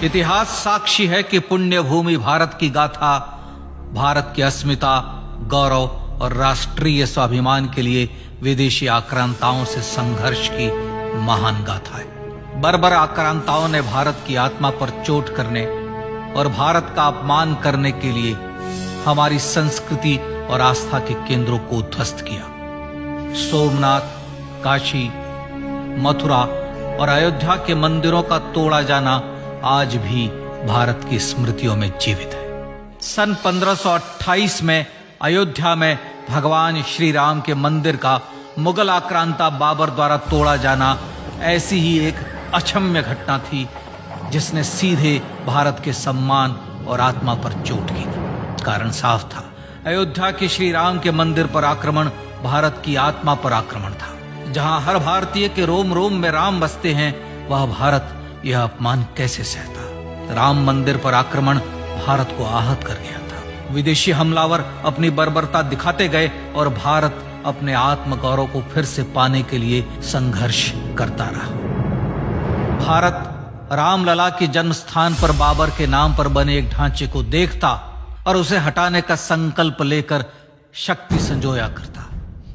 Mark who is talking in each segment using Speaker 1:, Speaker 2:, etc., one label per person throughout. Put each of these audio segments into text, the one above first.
Speaker 1: इतिहास साक्षी है कि पुण्य भूमि भारत की गाथा भारत की अस्मिता, गौरव और राष्ट्रीय स्वाभिमान के लिए विदेशी आक्रांताओं से संघर्ष की महान गाथा है। बर्बर आक्रांताओं ने भारत की आत्मा पर चोट करने और भारत का अपमान करने के लिए हमारी संस्कृति और आस्था के केंद्रों को ध्वस्त किया। सोमनाथ, काशी, मथुरा और अयोध्या के मंदिरों का तोड़ा जाना आज भी भारत की स्मृतियों में जीवित है। सन 1528 में अयोध्या में भगवान श्री राम के मंदिर का मुगल आक्रांता बाबर द्वारा तोड़ा जाना ऐसी ही एक अक्षम्य घटना थी जिसने सीधे भारत के सम्मान और आत्मा पर चोट की। कारण साफ था, अयोध्या के श्री राम के मंदिर पर आक्रमण भारत की आत्मा पर आक्रमण था। जहां हर भारतीय के रोम रोम में राम बसते हैं, वह भारत यह अपमान कैसे सहता। राम मंदिर पर आक्रमण भारत को आहत कर गया था। विदेशी हमलावर अपनी बर्बरता दिखाते गए और भारत अपने आत्मगौरव को फिर से पाने के लिए संघर्ष करता रहा। भारत रामलला के जन्म स्थान पर बाबर के नाम पर बने एक ढांचे को देखता और उसे हटाने का संकल्प लेकर शक्ति संजोया करता।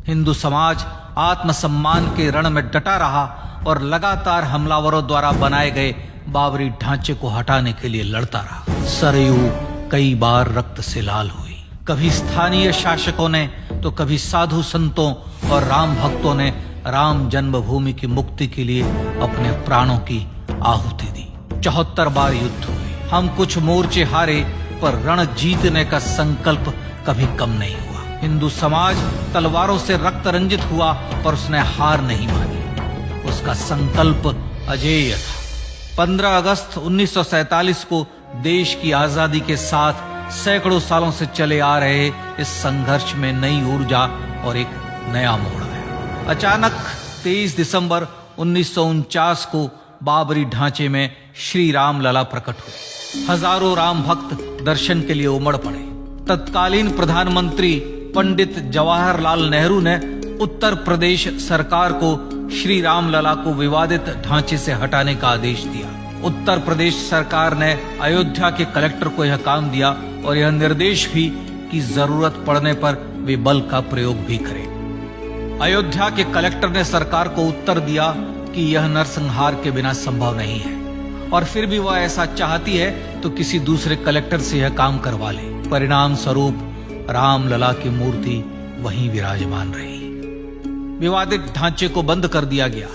Speaker 1: हिंदू समाज आत्मसम्मान के रण में डटा रहा और लगातार हमलावरों द्वारा बनाए गए बाबरी ढांचे को हटाने के लिए लड़ता रहा। सरयू कई बार रक्त से लाल हुई। कभी स्थानीय शासकों ने तो कभी साधु संतों और राम भक्तों ने राम जन्मभूमि की मुक्ति के लिए अपने प्राणों की आहुति दी। 74 बार युद्ध हुए। हम कुछ मोर्चे हारे, पर रण जीतने का संकल्प कभी कम नहीं हुआ। हिंदू समाज तलवारों से रक्त रंजित हुआ, पर उसने हार नहीं मानी। उसका संकल्प अजेय था। 15 अगस्त 1947 को देश की आजादी के साथ सैकड़ों सालों से चले आ रहे इस संघर्ष में नई ऊर्जा और एक नया मोड़ आया। अचानक 23 दिसंबर 1949 को बाबरी ढांचे में श्री राम लला प्रकट हुए। हजारों राम भक्त दर्शन के लिए उमड़ पड़े। तत्कालीन प्रधानमंत्री पंडित जवाहरलाल नेहरू ने उत्तर प्रदेश सरकार को श्री राम लला को विवादित ढांचे से हटाने का आदेश दिया। उत्तर प्रदेश सरकार ने अयोध्या के कलेक्टर को यह काम दिया और यह निर्देश भी कि जरूरत पड़ने पर वे बल का प्रयोग भी करें। अयोध्या के कलेक्टर ने सरकार को उत्तर दिया कि यह नरसंहार के बिना संभव नहीं है, और फिर भी वह ऐसा चाहती है तो किसी दूसरे कलेक्टर से यह काम करवा ले। परिणाम स्वरूप रामलला की मूर्ति वहीं विराजमान रही। विवादित ढांचे को बंद कर दिया गया।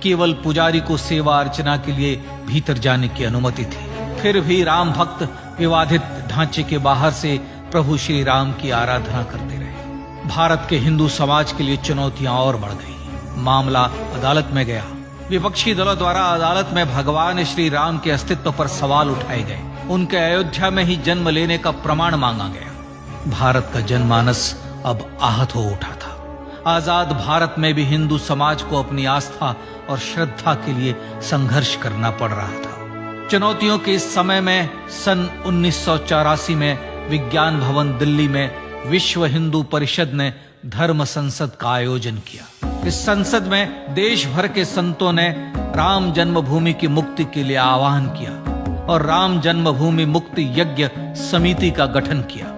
Speaker 1: केवल पुजारी को सेवा अर्चना के लिए भीतर जाने की अनुमति थी। फिर भी राम भक्त विवादित ढांचे के बाहर से प्रभु श्री राम की आराधना करते रहे। भारत के हिंदू समाज के लिए चुनौतियां और बढ़ गई। मामला अदालत में गया। विपक्षी दलों द्वारा अदालत में भगवान श्री राम के अस्तित्व पर सवाल उठाए गए। उनके अयोध्या में ही जन्म लेने का प्रमाण मांगा गया। भारत का जनमानस अब आहत हो उठा था। आजाद भारत में भी हिंदू समाज को अपनी आस्था और श्रद्धा के लिए संघर्ष करना पड़ रहा था। चुनौतियों के इस समय में सन 1984 में विज्ञान भवन दिल्ली में विश्व हिंदू परिषद ने धर्म संसद का आयोजन किया। इस संसद में देश भर के संतों ने राम जन्मभूमि की मुक्ति के लिए आह्वान किया और राम जन्मभूमि मुक्ति यज्ञ समिति का गठन किया।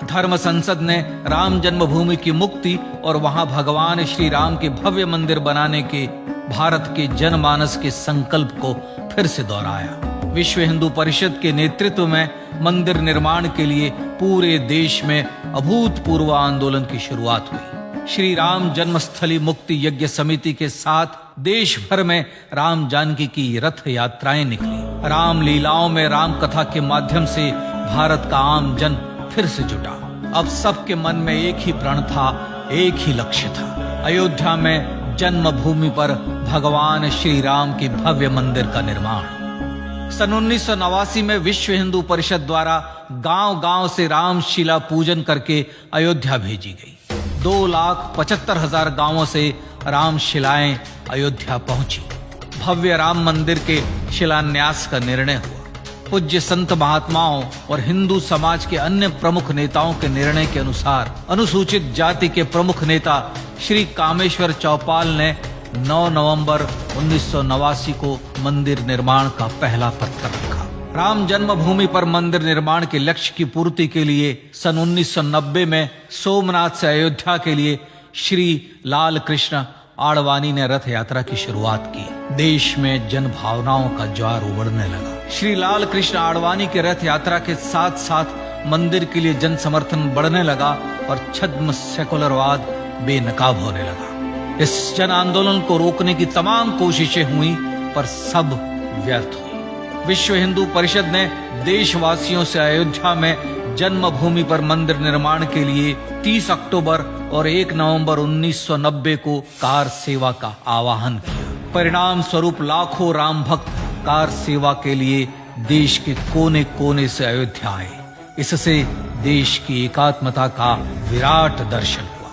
Speaker 1: धर्म संसद ने राम जन्मभूमि की मुक्ति और वहां भगवान श्री राम के भव्य मंदिर बनाने के भारत के जनमानस के संकल्प को फिर से दोहराया। विश्व हिंदू परिषद के नेतृत्व में मंदिर निर्माण के लिए पूरे देश में अभूतपूर्व आंदोलन की शुरुआत हुई। श्री राम जन्मस्थली मुक्ति यज्ञ समिति के साथ देश भर में राम जानकी की रथ यात्राएं निकली। राम लीलाओं में राम कथा के माध्यम से भारत का आम जन फिर से जुटा। अब सबके मन में एक ही प्रण था, एक ही लक्ष्य था। अयोध्या में जन्मभूमि पर भगवान श्री राम के भव्य मंदिर का निर्माण। सन 1989 में विश्व हिंदू परिषद द्वारा गांव-गांव से रामशिला पूजन करके अयोध्या भेजी गई। 2,75,000 गांवों से रामशिलाएं अयोध्या पहुंची। भव्य राम मंदिर के शिलान्यास का निर्णय हुआ। पूज्य संत महात्माओं और हिंदू समाज के अन्य प्रमुख नेताओं के निर्णय के अनुसार अनुसूचित जाति के प्रमुख नेता श्री कामेश्वर चौपाल ने 9 नवंबर 1989 को मंदिर निर्माण का पहला पत्थर रखा। राम जन्मभूमि पर मंदिर निर्माण के लक्ष्य की पूर्ति के लिए सन 1990 में सोमनाथ से अयोध्या के लिए श्री लाल कृष्ण आडवाणी ने रथ यात्रा की शुरुआत की। देश में जन भावनाओं का ज्वार उमड़ने लगा। श्री लाल कृष्ण आडवाणी के रथ यात्रा के साथ साथ मंदिर के लिए जन समर्थन बढ़ने लगा और छद्म सेकुलरवाद बेनकाब होने लगा। इस जन आंदोलन को रोकने की तमाम कोशिशें हुई पर सब व्यर्थ हुई। विश्व हिंदू परिषद ने देशवासियों से अयोध्या में जन्मभूमि पर मंदिर निर्माण के लिए 30 अक्टूबर और 1 नवंबर 1990 को कार सेवा का आह्वान किया। परिणाम स्वरूप लाखों राम भक्त कार सेवा के लिए देश के कोने कोने से अयोध्या आए। इससे देश की एकात्मता का विराट दर्शन हुआ।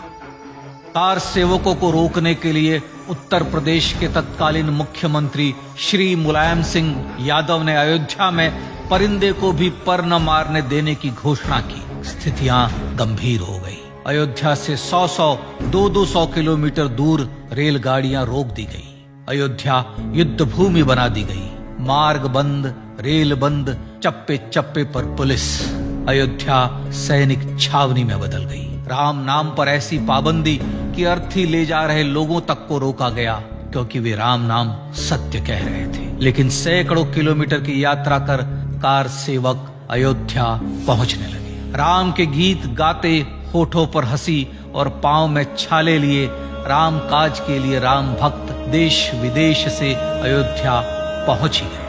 Speaker 1: कार सेवकों को रोकने के लिए उत्तर प्रदेश के तत्कालीन मुख्यमंत्री श्री मुलायम सिंह यादव ने अयोध्या में परिंदे को भी पर न मारने देने की घोषणा की। स्थितियां गंभीर हो गई। अयोध्या से 100-100, 200-200 किलोमीटर दूर रेलगाड़ियां रोक दी गई। अयोध्या युद्ध भूमि बना दी गई। मार्ग बंद, रेल बंद, चप्पे चप्पे पर पुलिस। अयोध्या सैनिक छावनी में बदल गई। राम नाम पर ऐसी पाबंदी कि अर्थी ले जा रहे लोगों तक को रोका गया क्योंकि वे राम नाम सत्य कह रहे थे। लेकिन सैकड़ों किलोमीटर की यात्रा कर कार सेवक अयोध्या पहुंचने लगे। राम के गीत गाते, होठों पर हंसी और पांव में छाले लिए राम काज के लिए राम भक्त देश विदेश से अयोध्या पहुंच ही गए।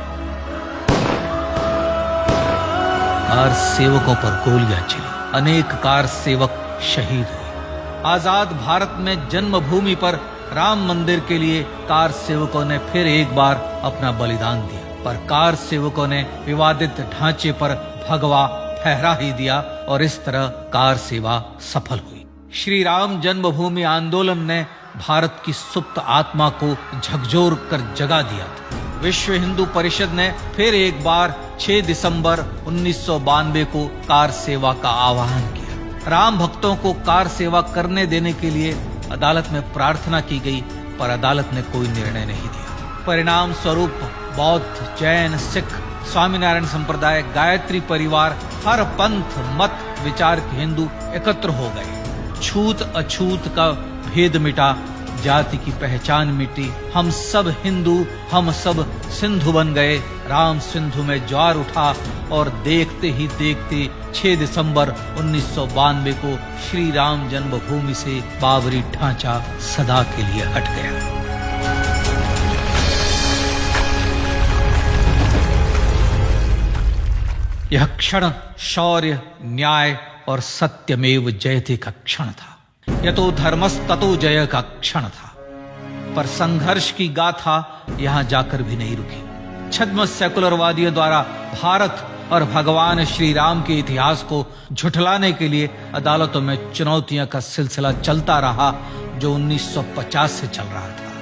Speaker 1: कार सेवकों पर गोलियां चली। अनेक कार सेवक शहीद हुए। आजाद भारत में जन्मभूमि पर राम मंदिर के लिए कार सेवकों ने फिर एक बार अपना बलिदान दिया, पर कार सेवकों ने विवादित ढांचे पर भगवा फहरा ही दिया और इस तरह कार सेवा सफल हुई। श्री राम जन्मभूमि आंदोलन ने भारत की सुप्त आत्मा को झकझोर कर जगा दिया था। विश्व हिंदू परिषद ने फिर एक बार 6 दिसंबर 1992 को कार सेवा का आह्वान किया। राम भक्तों को कार सेवा करने देने के लिए अदालत में प्रार्थना की गई, पर अदालत ने कोई निर्णय नहीं दिया। परिणाम स्वरूप बौद्ध, जैन, सिख, स्वामीनारायण संप्रदाय, गायत्री परिवार, हर पंथ मत विचार के हिंदू एकत्र हो गए। छूत अछूत का भेद मिटा, जाति की पहचान मिटी। हम सब हिंदू, हम सब सिंधु बन गए। राम सिंधु में ज्वार उठा और देखते ही देखते 6 दिसंबर 1992 को श्री राम जन्मभूमि से बाबरी ढांचा सदा के लिए हट गया। यह क्षण शौर्य, न्याय और सत्यमेव जयते का क्षण था। यतो धर्मस्ततो जय का क्षण था। पर संघर्ष की गाथा यहां जाकर भी नहीं रुकी। छद्म सेकुलरवादियों द्वारा भारत और भगवान श्री राम के इतिहास को झुठलाने के लिए अदालतों में चुनौतियों का सिलसिला चलता रहा, जो 1950 से चल रहा था।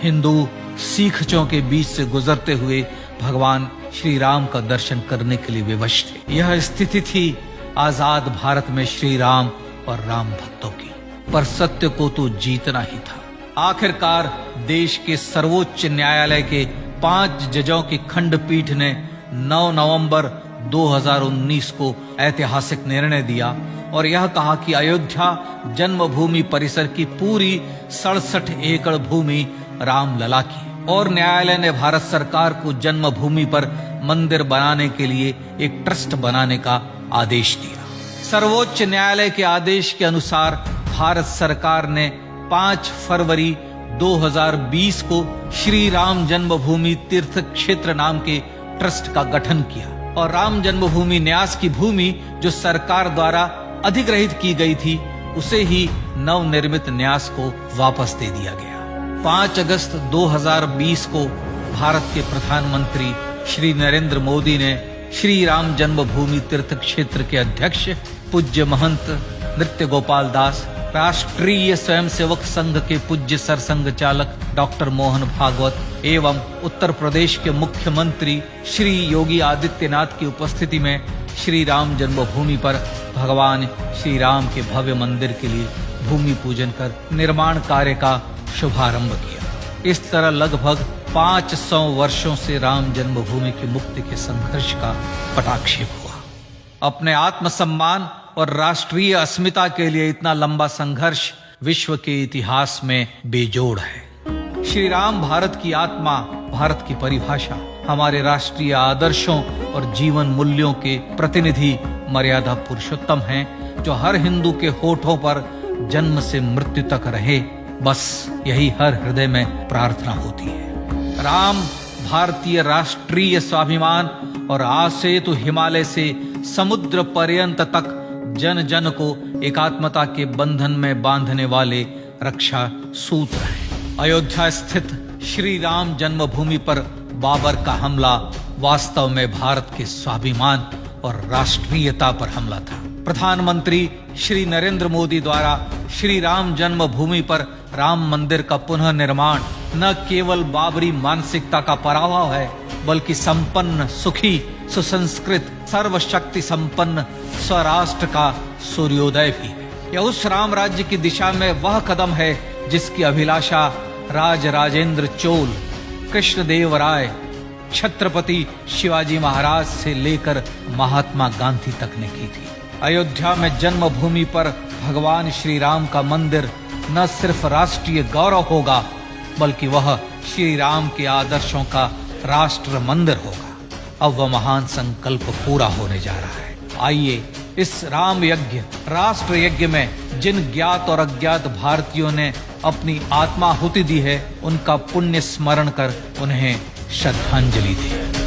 Speaker 1: हिंदू सिखों के बीच से गुजरते हुए भगवान श्री राम का दर्शन करने के लिए विवश थे। यह स्थिति थी आजाद भारत में श्री राम और राम भक्तों की। पर सत्य को तो जीतना ही था। आखिरकार देश के सर्वोच्च न्यायालय के 5 जजों की खंडपीठ ने 9 नवंबर 2019 को ऐतिहासिक निर्णय दिया और यह कहा कि अयोध्या जन्मभूमि परिसर की पूरी 67 एकड़ भूमि रामलला की। और न्यायालय ने भारत सरकार को जन्मभूमि पर मंदिर बनाने के लिए एक ट्रस्ट बनाने का आदेश दिया। सर्वोच्च न्यायालय के आदेश के अनुसार भारत सरकार ने 5 फरवरी 2020 को श्री राम जन्मभूमि तीर्थ क्षेत्र नाम के ट्रस्ट का गठन किया और राम जन्मभूमि न्यास की भूमि जो सरकार द्वारा अधिग्रहित की गई थी, उसे ही नवनिर्मित न्यास को वापस दे दिया गया। 5 अगस्त 2020 को भारत के प्रधानमंत्री श्री नरेंद्र मोदी ने श्री राम जन्मभूमि तीर्थ क्षेत्र के अध्यक्ष पूज्य महंत नृत्य गोपाल दास, राष्ट्रीय स्वयंसेवक संघ के पूज्य सरसंघ चालक डॉक्टर मोहन भागवत एवं उत्तर प्रदेश के मुख्यमंत्री श्री योगी आदित्यनाथ की उपस्थिति में श्री राम जन्मभूमि पर भगवान श्री राम के भव्य मंदिर के लिए भूमि पूजन कर निर्माण कार्य का शुभारंभ किया। इस तरह लगभग 500 वर्षों से राम जन्मभूमि की मुक्ति के संघर्ष का पटाक्षेप हुआ। अपने आत्मसम्मान और राष्ट्रीय अस्मिता के लिए इतना लंबा संघर्ष विश्व के इतिहास में बेजोड़ है। श्री राम भारत की आत्मा, भारत की परिभाषा, हमारे राष्ट्रीय आदर्शों और जीवन मूल्यों के प्रतिनिधि मर्यादा पुरुषोत्तम हैं, जो हर हिंदू के होठों पर जन्म से मृत्यु तक रहे। बस यही हर हृदय में प्रार्थना होती है। राम भारतीय राष्ट्रीय स्वाभिमान और आसेतु हिमालय से समुद्र पर्यंत तक जन जन को एकात्मता के बंधन में बांधने वाले रक्षा सूत्र है। अयोध्या स्थित श्री राम जन्मभूमि पर बाबर का हमला वास्तव में भारत के स्वाभिमान और राष्ट्रीयता पर हमला था। प्रधानमंत्री श्री नरेंद्र मोदी द्वारा श्री राम जन्मभूमि पर राम मंदिर का पुनः निर्माण न केवल बाबरी मानसिकता का पराभव है, बल्कि संपन्न, सुखी, सुसंस्कृत, सर्वशक्ति संपन्न स्वराष्ट्र का सूर्योदय भी है। यह उस राम राज्य की दिशा में वह कदम है जिसकी अभिलाषा राज राजेंद्र चोल, कृष्णदेव राय, छत्रपति शिवाजी महाराज से लेकर महात्मा गांधी तक ने की थी। अयोध्या में जन्मभूमि पर भगवान श्री राम का मंदिर न सिर्फ राष्ट्रीय गौरव होगा, बल्कि वह श्री राम के आदर्शों का राष्ट्र मंदिर होगा। अब वह महान संकल्प पूरा होने जा रहा है। आइए इस राम यज्ञ, राष्ट्र यज्ञ में जिन ज्ञात और अज्ञात भारतीयों ने अपनी आत्माहुति दी है, उनका पुण्य स्मरण कर उन्हें श्रद्धांजलि दें।